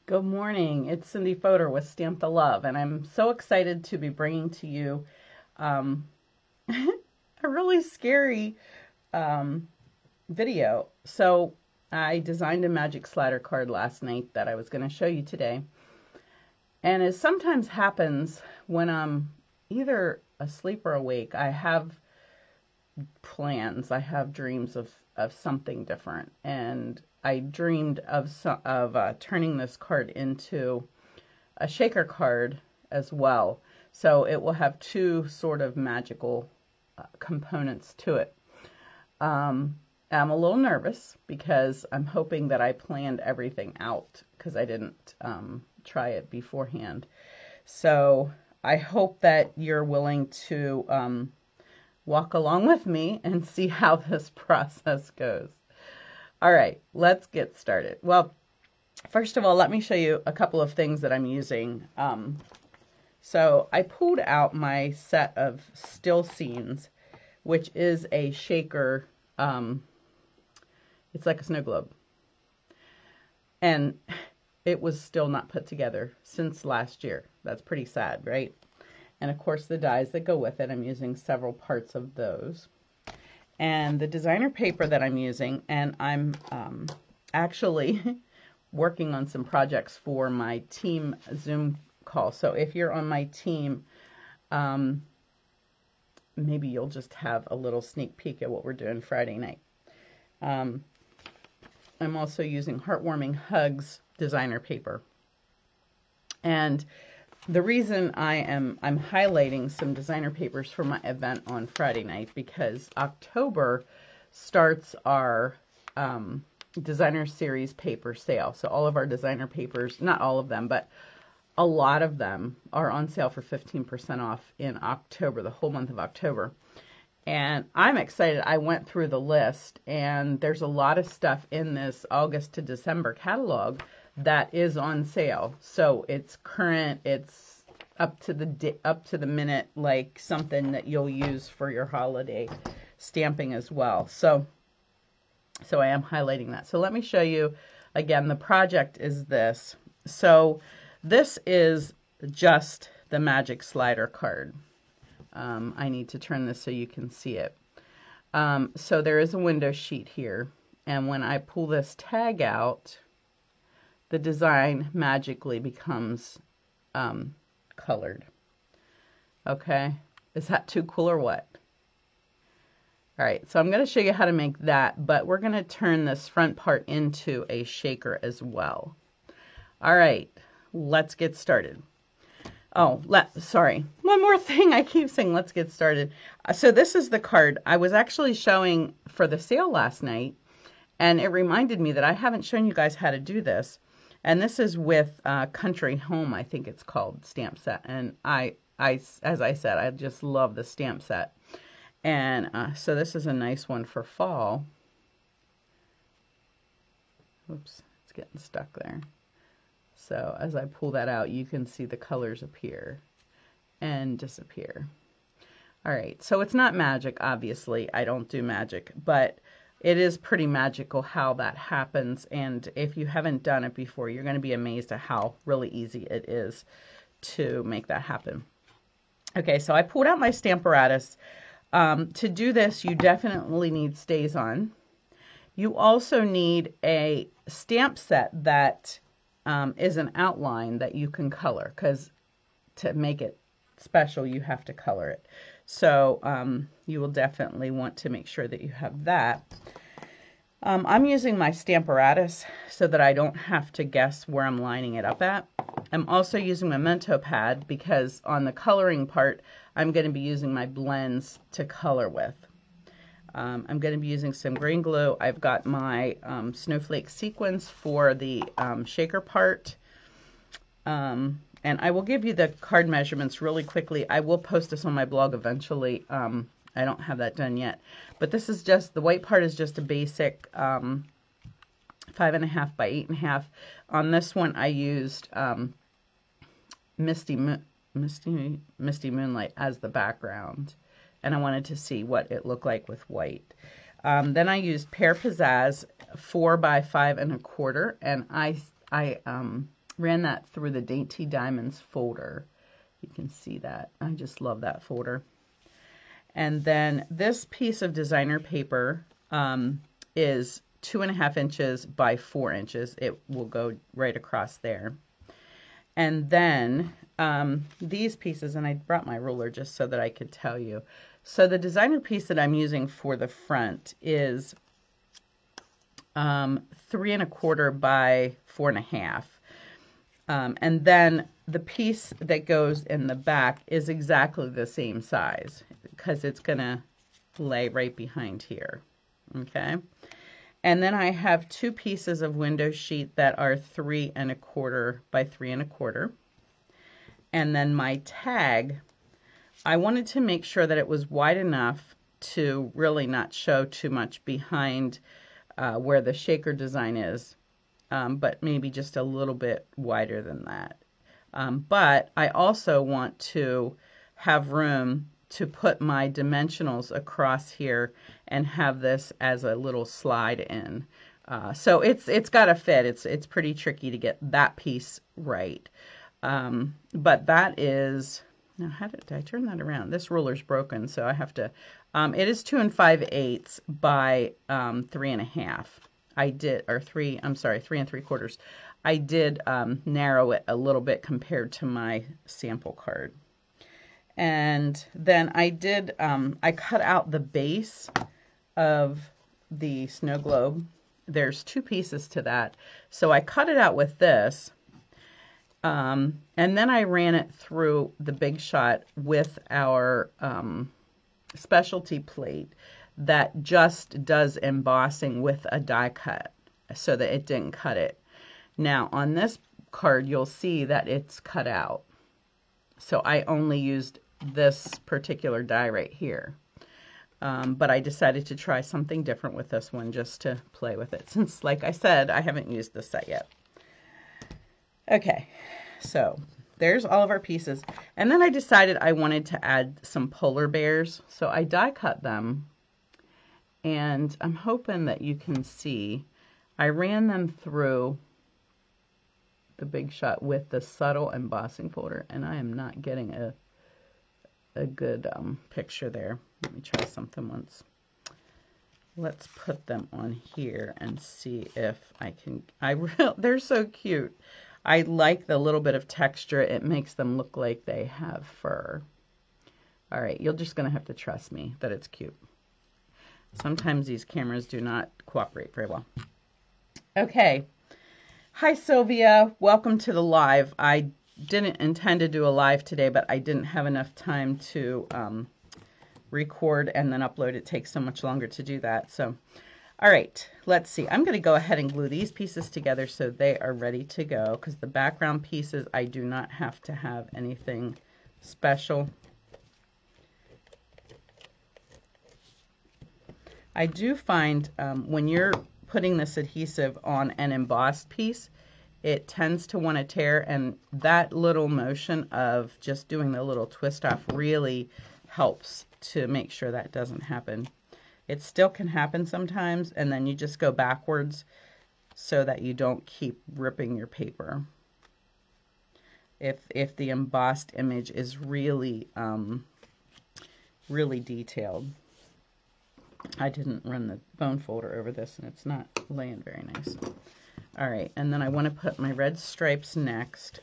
Good morning. It's Cindy Fodor with Stamp the Love, and I'm so excited to be bringing to you um, a really scary um, video. So I designed a magic slider card last night that I was going to show you today. And as sometimes happens when I'm either asleep or awake, I have plans. I have dreams of something different. And I dreamed of turning this card into a shaker card as well. So it will have two sort of magical components to it. I'm a little nervous because I'm hoping that I planned everything out because I didn't try it beforehand. So I hope that you're willing to walk along with me and see how this process goes. All right, let's get started. Well, first of all, let me show you a couple of things that I'm using. So I pulled out my set of still scenes, which is a shaker. It's like a snow globe. And it was still not put together since last year. That's pretty sad, right? And of course the dies that go with it, I'm using several parts of those. And the designer paper that I'm using, and I'm actually working on some projects for my team Zoom call. So if you're on my team, maybe you'll just have a little sneak peek at what we're doing Friday night. I'm also using Heartwarming Hugs designer paper. And the reason I'm highlighting some designer papers for my event on Friday night because October starts our designer series paper sale. So all of our designer papers, not all of them, but a lot of them are on sale for 15% off in October, the whole month of October. And I'm excited. I went through the list, and there's a lot of stuff in this August to December catalog that is on sale. So it's current, it's up to the minute, like something that you'll use for your holiday stamping as well. So I am highlighting that. So let me show you again. The project is this. So this is just the magic slider card. I need to turn this so you can see it. So there is a window sheet here, and when I pull this tag out, the design magically becomes colored. Okay, is that too cool or what? All right, so I'm going to show you how to make that, but we're going to turn this front part into a shaker as well. All right, let's get started. Oh, sorry. One more thing. I keep saying let's get started. So this is the card I was actually showing for the sale last night, and it reminded me that I haven't shown you guys how to do this. And this is with Country Home, I think it's called, stamp set. And as I said, I just love the stamp set. And so this is a nice one for fall. Oops, it's getting stuck there. So as I pull that out, you can see the colors appear and disappear. All right, so it's not magic, obviously. I don't do magic, but it is pretty magical how that happens. And if you haven't done it before, you're going to be amazed at how really easy it is to make that happen. Okay, so I pulled out my Stamparatus. To do this, you definitely need StazOn. You also need a stamp set that is an outline that you can color, because to make it special you have to color it. So you will definitely want to make sure that you have that. I'm using my Stamparatus so that I don't have to guess where I'm lining it up at. I'm also using my Memento pad because on the coloring part I'm going to be using my blends to color with. I'm going to be using some green glue. I've got my snowflake sequins for the shaker part. And I will give you the card measurements really quickly. I will post this on my blog eventually. I don't have that done yet. But this is just, the white part is just a basic 5.5 by 8.5. On this one I used Misty Moonlight as the background. And I wanted to see what it looked like with white. Then I used Pear Pizzazz 4 by 5 1/4, and I ran that through the Dainty Diamonds folder. You can see that. I just love that folder. And then this piece of designer paper is 2.5 inches by 4 inches. It will go right across there. And then these pieces, and I brought my ruler just so that I could tell you. So the designer piece that I'm using for the front is 3.25 by 4.5. And then the piece that goes in the back is exactly the same size because it's going to lay right behind here. Okay. And then I have 2 pieces of window sheet that are 3.25 by 3.25. And then my tag, I wanted to make sure that it was wide enough to really not show too much behind where the shaker design is, but maybe just a little bit wider than that. But I also want to have room to put my dimensionals across here and have this as a little slide in. So it's got to fit. It's pretty tricky to get that piece right. But that is, now how did I turn that around? This ruler's broken, so I have to, it is 2 5/8 by 3.5. I did, or 3, I'm sorry, 3 3/4. I did narrow it a little bit compared to my sample card. And then I did, I cut out the base of the snow globe. There's 2 pieces to that. So I cut it out with this. And then I ran it through the Big Shot with our specialty plate that just does embossing with a die cut so that it didn't cut it. Now on this card you'll see that it's cut out. So I only used this particular die right here. But I decided to try something different with this one just to play with it since, like I said, I haven't used this set yet. Okay, so there's all of our pieces. And then I decided I wanted to add some polar bears. So I die cut them. And I'm hoping that you can see, I ran them through the Big Shot with the subtle embossing folder. And I am not getting a good picture there. Let me try something once. Let's put them on here and see if I can. They're so cute. I like the little bit of texture. It makes them look like they have fur. All right, you're just going to have to trust me that it's cute. Sometimes these cameras do not cooperate very well. Okay. Hi, Sylvia. Welcome to the live. I didn't intend to do a live today, but I didn't have enough time to record and then upload. It takes so much longer to do that. So, all right, let's see. I'm going to go ahead and glue these pieces together so they are ready to go because the background pieces, I do not have to have anything special. I do find when you're putting this adhesive on an embossed piece, it tends to want to tear, and that little motion of just doing the little twist off really helps to make sure that doesn't happen. It still can happen sometimes, and then you just go backwards so that you don't keep ripping your paper. If the embossed image is really really detailed. I didn't run the bone folder over this, and it's not laying very nice. All right, and then I want to put my red stripes next.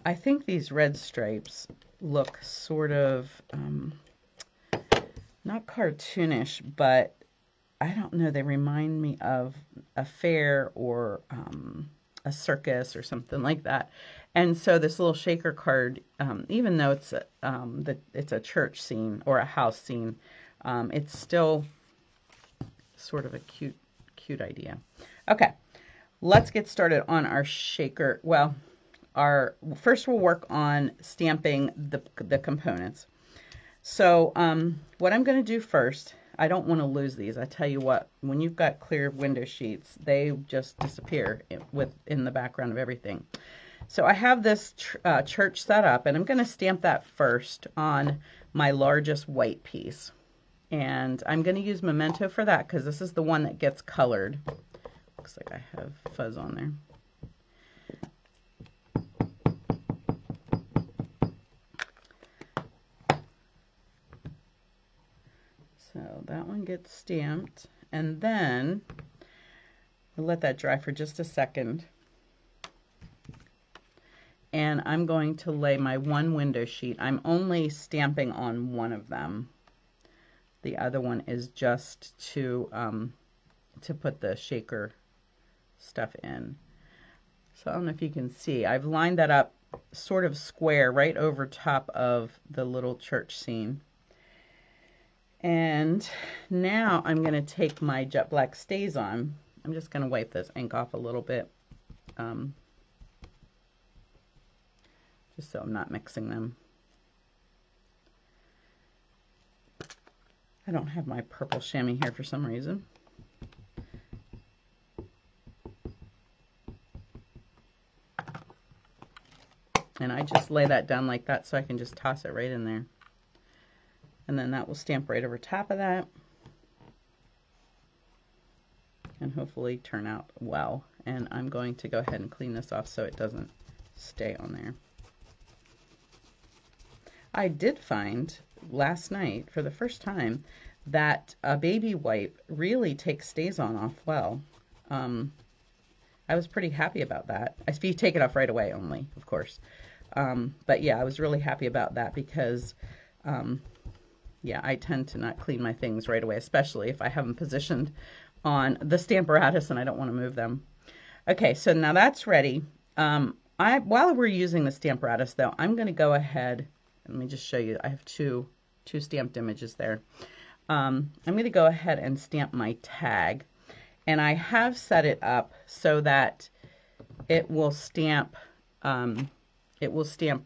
I think these red stripes look sort of, not cartoonish, but I don't know, they remind me of a fair or a circus or something like that. And so this little shaker card, even though it's a church scene or a house scene, it's still sort of a cute idea. Okay, let's get started on our shaker. Well, first we'll work on stamping the components. So what I'm going to do first, I don't want to lose these. I tell you what, when you've got clear window sheets, they just disappear in the background of everything. So I have this church set up, and I'm going to stamp that first on my largest white piece. And I'm going to use Memento for that because this is the one that gets colored. Looks like I have fuzz on there. So that one gets stamped, and then I'll let that dry for just a second. And I'm going to lay my one window sheet. I'm only stamping on one of them. The other one is just to put the shaker stuff in. So I don't know if you can see. I've lined that up sort of square right over top of the little church scene. And now I'm going to take my jet black StazOn. I'm just going to wipe this ink off a little bit. Just so I'm not mixing them. I don't have my purple chamois here for some reason. And I just lay that down like that so I can just toss it right in there. And then that will stamp right over top of that. And hopefully turn out well. And I'm going to go ahead and clean this off so it doesn't stay on there. I did find last night for the first time that a baby wipe really takes StazOn off well. I was pretty happy about that. If you take it off right away only, of course. But yeah, I was really happy about that because yeah, I tend to not clean my things right away, especially if I have them positioned on the Stamparatus and I don't want to move them. Okay, so now that's ready. While we're using the Stamparatus though, I'm going to go ahead. Let me just show you. I have two stamped images there. I'm going to go ahead and stamp my tag. And I have set it up so that it will stamp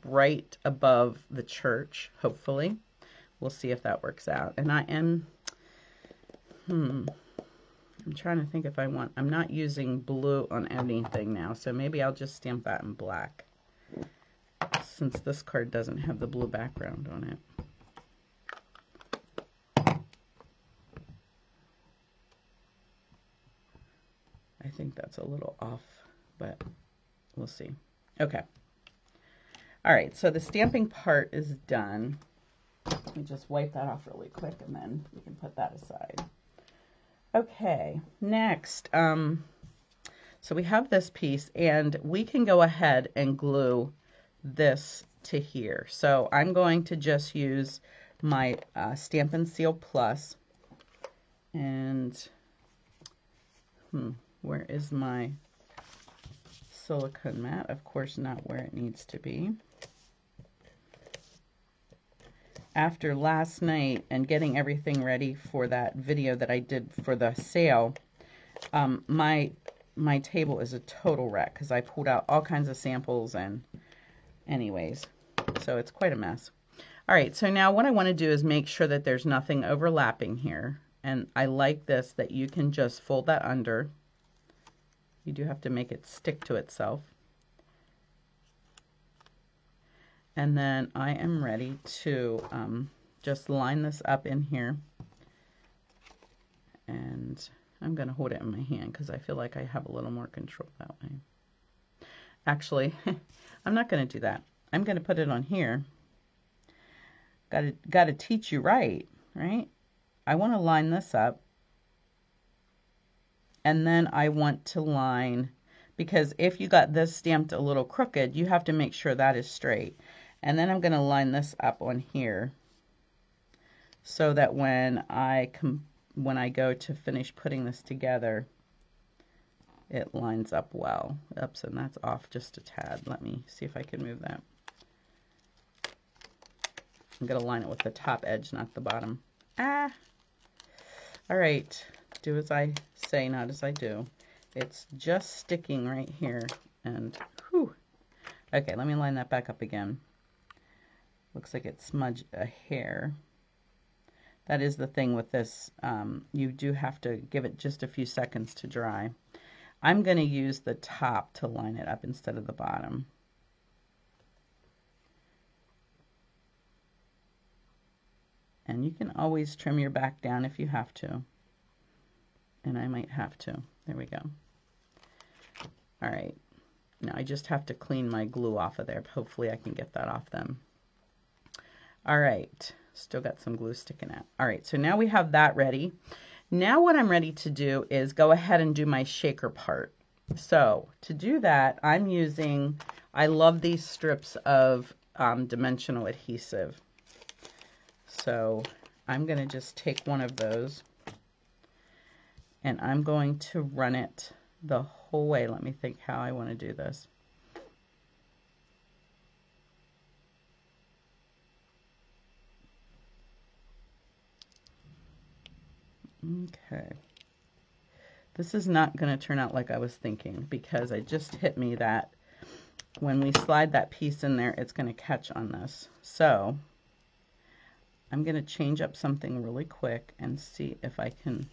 right above the church, hopefully. We'll see if that works out. And I am, I'm trying to think if I want, I'm not using blue on anything now, so maybe I'll just stamp that in black, since this card doesn't have the blue background on it. I think that's a little off, but we'll see. Okay. All right, so the stamping part is done. Let me just wipe that off really quick and then we can put that aside. Okay, next, so we have this piece and we can go ahead and glue this to here. So I'm going to just use my Stampin' Seal Plus and where is my silicone mat? Of course not where it needs to be. After last night and getting everything ready for that video that I did for the sale, my table is a total wreck because I pulled out all kinds of samples and anyways, so it's quite a mess. All right, so now what I want to do is make sure that there's nothing overlapping here. And I like this, that you can just fold that under. You do have to make it stick to itself. And then I am ready to just line this up in here. And I'm going to hold it in my hand because I feel like I have a little more control that way. Actually, I'm not going to do that. I'm going to put it on here. Got to teach you right? I want to line this up. And then I want to line, because if you got this stamped a little crooked, you have to make sure that is straight. And then I'm going to line this up on here so that when I go to finish putting this together, it lines up well. Oops, and that's off just a tad. Let me see if I can move that. I'm going to line it with the top edge, not the bottom. Ah! All right. Do as I say, not as I do. It's just sticking right here. And, whew. Okay, let me line that back up again. Looks like it smudged a hair. That is the thing with this. You do have to give it just a few seconds to dry. I'm going to use the top to line it up instead of the bottom. And you can always trim your back down if you have to. And I might have to. There we go. All right. Now I just have to clean my glue off of there. Hopefully I can get that off them. All right. Still got some glue sticking out. All right, so now we have that ready. Now what I'm ready to do is go ahead and do my shaker part. So to do that, I'm using, I love these strips of dimensional adhesive. So I'm going to just take one of those and I'm going to run it the whole way. Let me think how I want to do this. Okay. This is not going to turn out like I was thinking because it just hit me that when we slide that piece in there, it's going to catch on this. So I'm going to change up something really quick and see if I can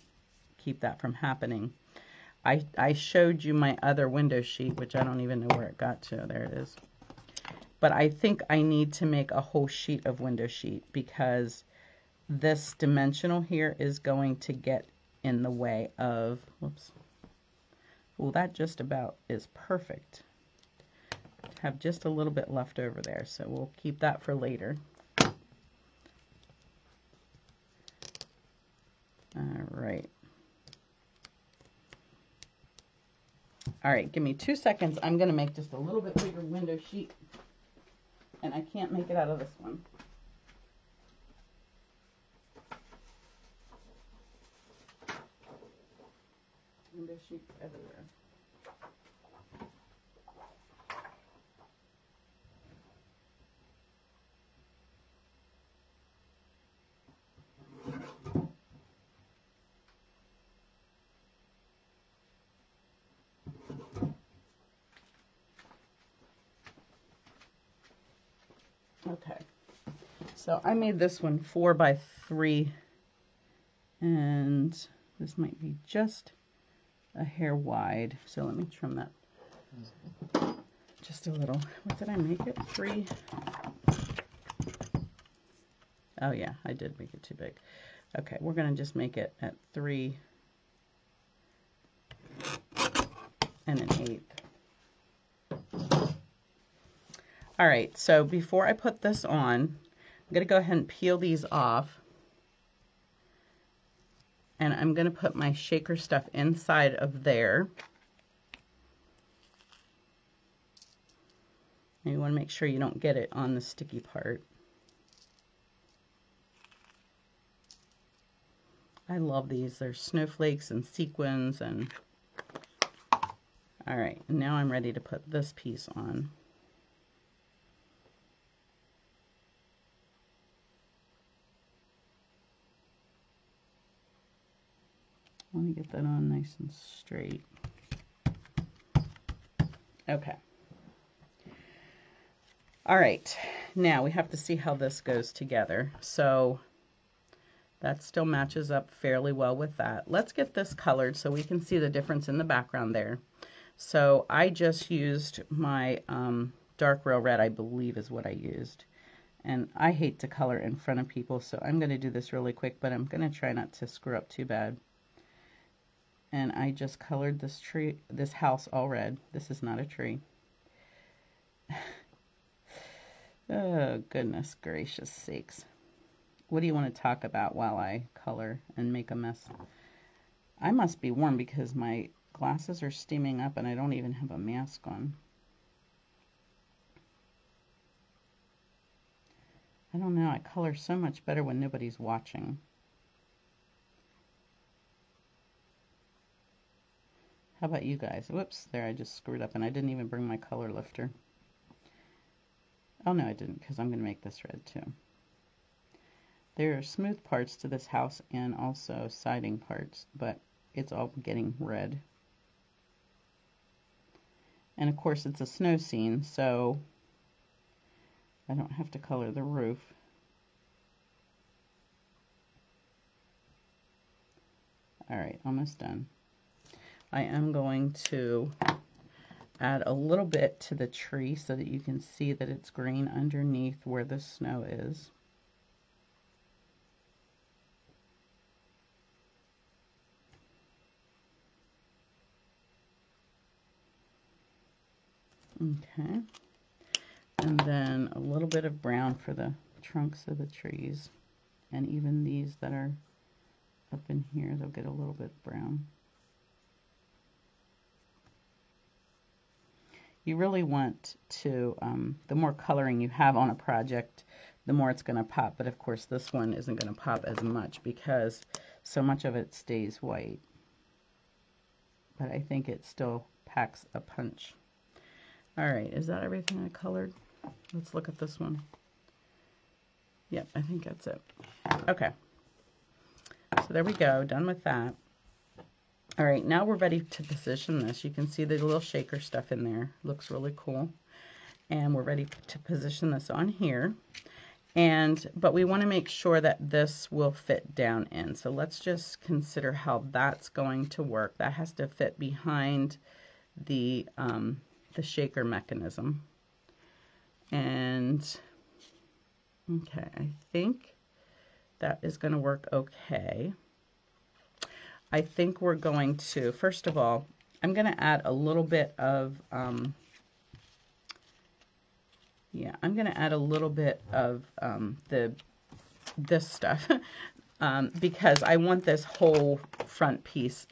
keep that from happening. I showed you my other window sheet, which I don't even know where it got to. There it is. But I think I need to make a whole sheet of window sheet because this dimensional here is going to get in the way of, whoops. Well, that just about is perfect. Have just a little bit left over there, so we'll keep that for later. All right. All right, give me 2 seconds. I'm going to make just a little bit bigger window sheet, and I can't make it out of this one. Window sheets everywhere. Okay, so I made this one 4 by 3, and this might be just a hair wide. So let me trim that just a little. What did I make it? 3. Oh yeah, I did make it too big. Okay, we're going to just make it at 3 and 1/8. All right, so before I put this on, I'm going to go ahead and peel these off. And I'm going to put my shaker stuff inside of there. And you want to make sure you don't get it on the sticky part. I love these. They're snowflakes and sequins and all right, now I'm ready to put this piece on. I want to get that on nice and straight. Okay. All right, now we have to see how this goes together. So that still matches up fairly well with that. Let's get this colored so we can see the difference in the background there. So I just used my dark rail red, I believe is what I used. And I hate to color in front of people, so I'm going to do this really quick, but I'm going to try not to screw up too bad. And I just colored this house all red. This is not a tree. Oh, goodness gracious sakes. What do you want to talk about while I color and make a mess? I must be warm because my glasses are steaming up and I don't even have a mask on. I don't know, I color so much better when nobody's watching. How about you guys? Whoops, there I just screwed up and I didn't even bring my color lifter. Oh no, I didn't, because I'm going to make this red too. There are smooth parts to this house and also siding parts, but it's all getting red. And of course it's a snow scene, so I don't have to color the roof. All right, almost done. I am going to add a little bit to the tree so that you can see that it's green underneath where the snow is. Okay, and then a little bit of brown for the trunks of the trees. And even these that are up in here, they'll get a little bit brown. You really want to, the more coloring you have on a project, the more it's going to pop. But of course, this one isn't going to pop as much because so much of it stays white. But I think it still packs a punch. All right, is that everything I colored? Let's look at this one. Yep, I think that's it. Okay. So there we go, done with that. All right, now we're ready to position this. You can see the little shaker stuff in there. Looks really cool. And we're ready to position this on here. But we want to make sure that this will fit down in. So let's just consider how that's going to work. That has to fit behind the shaker mechanism. And okay, I think that is going to work okay. I think we're going to, first of all, I'm going to add a little bit of, I'm going to add a little bit of this stuff because I want this whole front piece,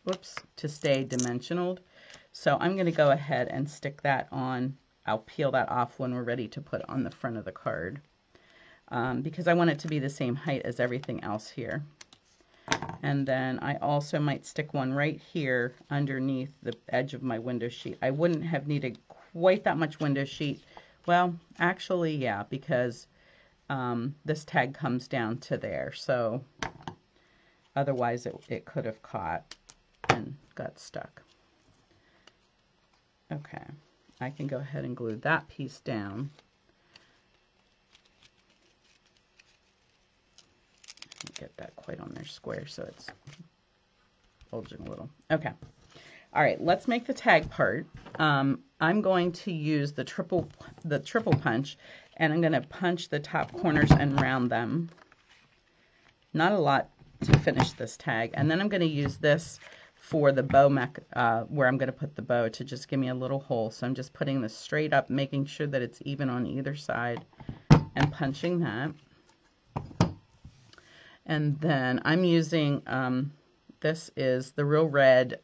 to stay dimensional. So I'm going to go ahead and stick that on. I'll peel that off when we're ready to put on the front of the card because I want it to be the same height as everything else here. And then I also might stick one right here underneath the edge of my window sheet. I wouldn't have needed quite that much window sheet. Well, actually, yeah, because this tag comes down to there. So otherwise it could have caught and got stuck. Okay, I can go ahead and glue that piece down. Get that quite on there square so it's bulging a little. Okay. All right, let's make the tag part. I'm going to use the triple punch, and I'm going to punch the top corners and round them. Not a lot to finish this tag. And then I'm going to use this for the bow where I'm going to put the bow to just give me a little hole. So I'm just putting this straight up, making sure that it's even on either side and punching that. And then I'm using, this is the Real Red,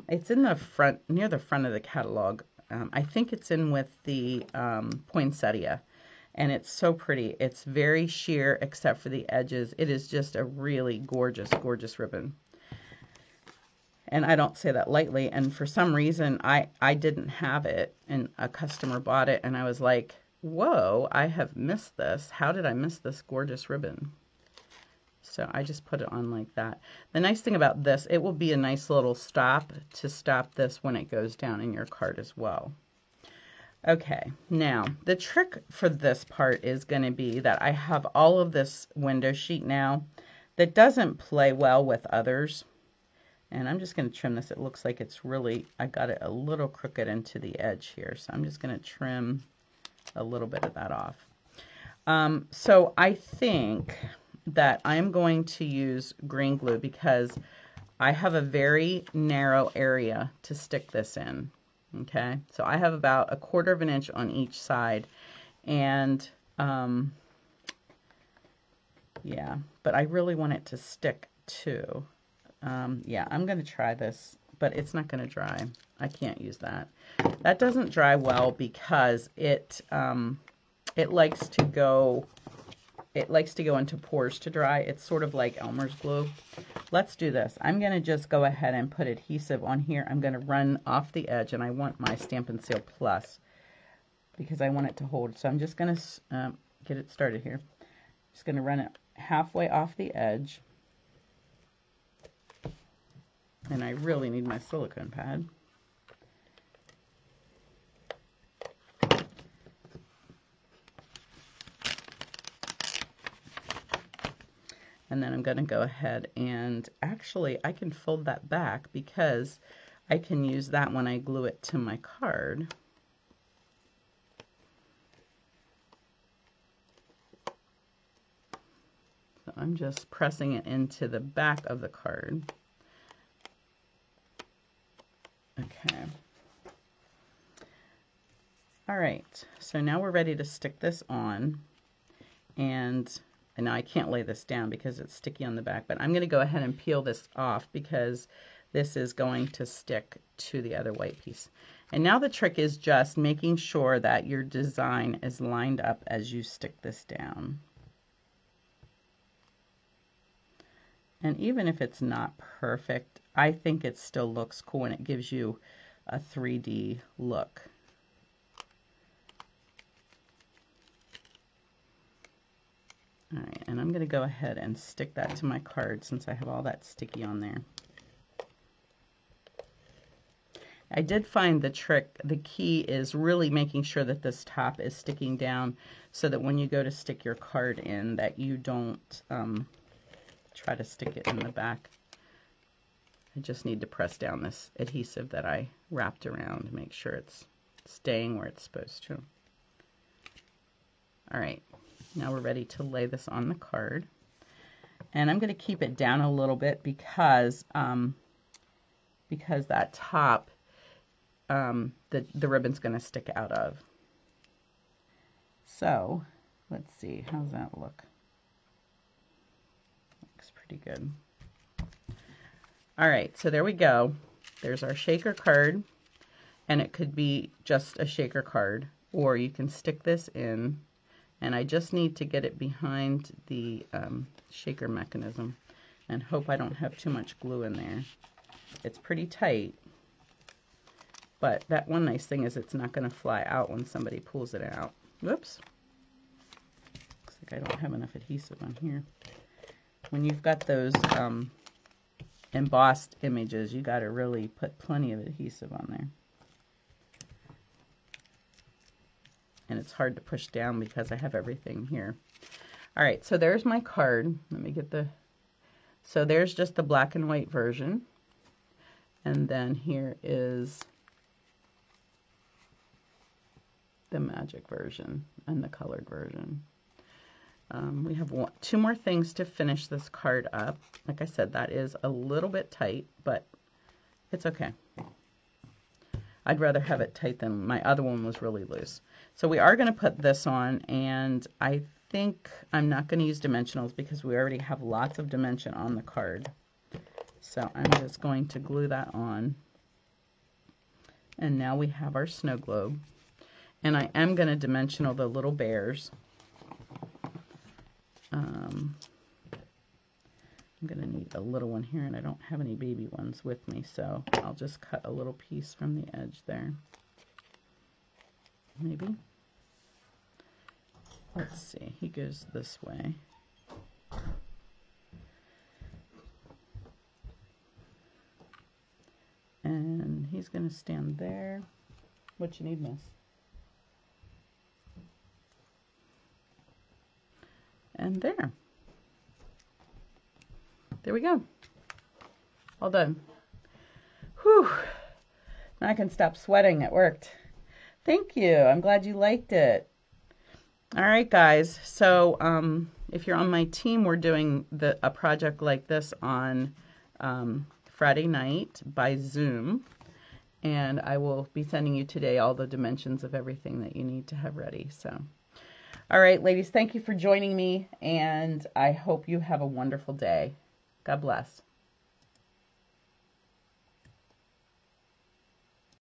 it's in the front, near the front of the catalog. I think it's in with the poinsettia, and it's so pretty. It's very sheer except for the edges. It is just a really gorgeous, gorgeous ribbon. And I don't say that lightly, and for some reason I didn't have it, and a customer bought it, and I was like, whoa, I have missed this. How did I miss this gorgeous ribbon? So I just put it on like that. The nice thing about this, it will be a nice little stop to stop this when it goes down in your card as well. Okay, now the trick for this part is going to be that I have all of this window sheet now that doesn't play well with others. And I'm just going to trim this. It looks like it's really, I got it a little crooked into the edge here. So I'm just going to trim a little bit of that off. So I think that I'm going to use green glue because I have a very narrow area to stick this in. Okay, so I have about 1/4 of an inch on each side, and yeah, but I really want it to stick too. Yeah, I'm going to try this, but it's not going to dry. I can't use that. That doesn't dry well because it likes to go into pores to dry. It's sort of like Elmer's glue. Let's do this. I'm going to just go ahead and put adhesive on here. I'm going to run off the edge, and I want my Stampin' Seal Plus because I want it to hold. So I'm just going to get it started here. Just going to run it halfway off the edge. And I really need my silicone pad. And then I'm going to go ahead and actually I can fold that back because I can use that when I glue it to my card. So I'm just pressing it into the back of the card. Okay. All right, so now we're ready to stick this on. And now I can't lay this down because it's sticky on the back, but I'm going to go ahead and peel this off because this is going to stick to the other white piece. And now the trick is just making sure that your design is lined up as you stick this down. And even if it's not perfect, I think it still looks cool and it gives you a 3D look. All right, and I'm going to go ahead and stick that to my card since I have all that sticky on there. I did find the trick, the key is really making sure that this top is sticking down so that when you go to stick your card in that you don't try to stick it in the back. I just need to press down this adhesive that I wrapped around to make sure it's staying where it's supposed to. All right, now we're ready to lay this on the card. And I'm going to keep it down a little bit because that top, the ribbon's going to stick out of. So let's see, how's that look? Looks pretty good. All right, so there we go. There's our shaker card, and it could be just a shaker card, or you can stick this in, and I just need to get it behind the shaker mechanism and hope I don't have too much glue in there. It's pretty tight, but that one nice thing is it's not going to fly out when somebody pulls it out. Whoops. Looks like I don't have enough adhesive on here. When you've got those embossed images, you got to really put plenty of adhesive on there. And it's hard to push down because I have everything here. All right, so there's my card. Let me get so there's just the black and white version. And then here is the magic version and the colored version. We have two more things to finish this card up. Like I said, that is a little bit tight, but it's okay. I'd rather have it tight than my other one was really loose. So we are going to put this on, and I think I'm not going to use dimensionals because we already have lots of dimension on the card. So I'm just going to glue that on. And now we have our snow globe. And I am going to dimensional the little bears. I'm going to need a little one here, and I don't have any baby ones with me, so I'll just cut a little piece from the edge there. Maybe. Let's see, he goes this way. And he's going to stand there. What you need, miss? And there. There we go. All done. Whew. Now I can stop sweating. It worked. Thank you. I'm glad you liked it. All right, guys. So if you're on my team, we're doing a project like this on Friday night by Zoom. And I will be sending you today all the dimensions of everything that you need to have ready. So, all right, ladies, thank you for joining me. And I hope you have a wonderful day. God bless.